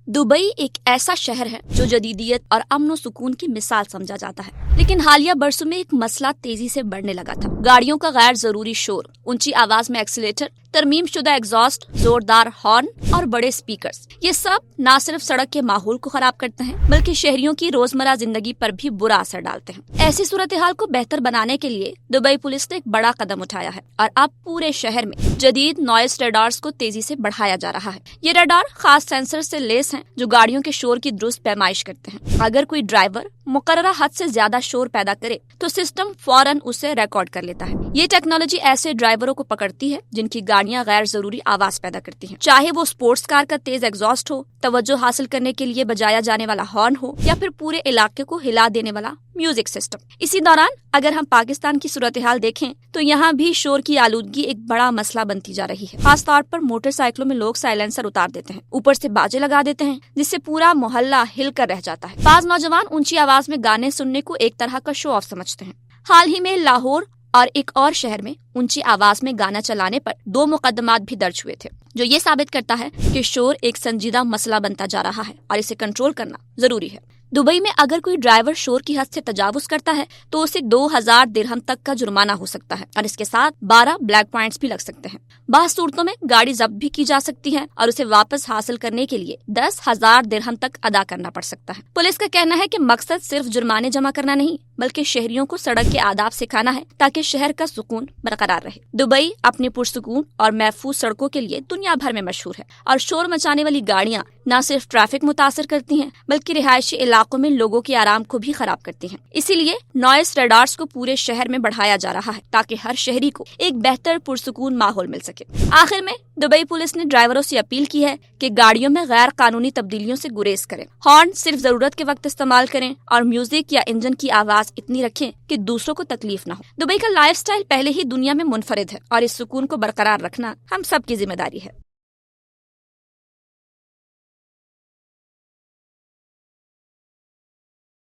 Dubai एक ऐसा शहर है जो जदीदियत और अमन और सुकून की मिसाल समझा जाता है, लेकिन हालिया बरसों में एक मसला तेजी से बढ़ने लगा था। गाड़ियों का गैर जरूरी शोर, ऊंची आवाज में एक्सीलेटर, तरमीम शुदा एग्जॉस्ट, जोरदार हॉर्न और बड़े स्पीकर्स, ये सब न सिर्फ सड़क के माहौल को खराब करते हैं बल्कि शहरियों की रोजमर्रा जिंदगी पर भी बुरा असर डालते हैं। ऐसी सूरत हाल को बेहतर बनाने के लिए दुबई पुलिस ने एक बड़ा कदम उठाया है और अब पूरे शहर में जदीद नॉइस रडार्स को तेजी से बढ़ाया जा रहा है। ये रडार खास सेंसर से लेस हैं जो गाड़ियों के शोर की दुरुस्त पैमाइश करते हैं। अगर कोई ड्राइवर मुकर्ररा हद से ज्यादा शोर पैदा करे तो सिस्टम फौरन उसे रिकॉर्ड कर लेता है। ये टेक्नोलॉजी ऐसे ड्राइवरों को पकड़ती है जिनकी गाड़ियां गैर जरूरी आवाज पैदा करती हैं, चाहे वो स्पोर्ट्स कार का तेज एग्जॉस्ट हो, तवज्जो हासिल करने के लिए बजाया जाने वाला हॉर्न हो या फिर पूरे इलाके को हिला देने वाला म्यूजिक सिस्टम। इसी दौरान अगर हम पाकिस्तान की सूरत हाल देखें तो यहाँ भी शोर की आलूदगी एक बड़ा मसला बनती जा रही है। खास तौर पर मोटरसाइकिलों में लोग साइलेंसर उतार देते हैं, ऊपर से बाजे लगा देते हैं जिससे पूरा मोहल्ला हिलकर रह जाता है। बाज नौजवान ऊंची आवाज में गाने सुनने को एक तरह का शो ऑफ समझते हैं। हाल ही में लाहौर और एक और शहर में ऊंची आवाज में गाना चलाने पर 2 मुकदमात भी दर्ज हुए थे, जो ये साबित करता है कि शोर एक संजीदा मसला बनता जा रहा है और इसे कंट्रोल करना जरूरी है। दुबई में अगर कोई ड्राइवर शोर की हद से तजावुज करता है तो उसे 2000 दिरहम तक का जुर्माना हो सकता है और इसके साथ 12 ब्लैक पॉइंट्स भी लग सकते हैं। बास सूरतों में गाड़ी जब्त भी की जा सकती है और उसे वापस हासिल करने के लिए 10,000 दिरहम तक अदा करना पड़ सकता है। पुलिस का कहना है कि मकसद सिर्फ जुर्माने जमा करना नहीं बल्कि शहरियों को सड़क के आदाब सिखाना है ताकि शहर का सुकून बरकरार रहे। दुबई अपनी पुरसुकून और महफूज सड़कों के लिए दुनिया भर में मशहूर है और शोर मचाने वाली गाड़ियां न सिर्फ ट्रैफिक मुतासिर करती हैं बल्कि रिहायशी इलाकों में लोगों के आराम को भी खराब करती हैं। इसीलिए नॉइस रडार्स को पूरे शहर में बढ़ाया जा रहा है ताकि हर शहरी को एक बेहतर पुरसुकून माहौल मिल सके। आखिर में दुबई पुलिस ने ड्राइवरों से अपील की है कि गाड़ियों में गैर कानूनी तब्दीलियों से गुरेज करें, हॉर्न सिर्फ जरूरत के वक्त इस्तेमाल करें और म्यूजिक या इंजन की आवाज इतनी रखें कि दूसरों को तकलीफ न हो। दुबई का लाइफस्टाइल पहले ही दुनिया में मुनफरिद है और इस सुकून को बरकरार रखना हम सब की जिम्मेदारी है।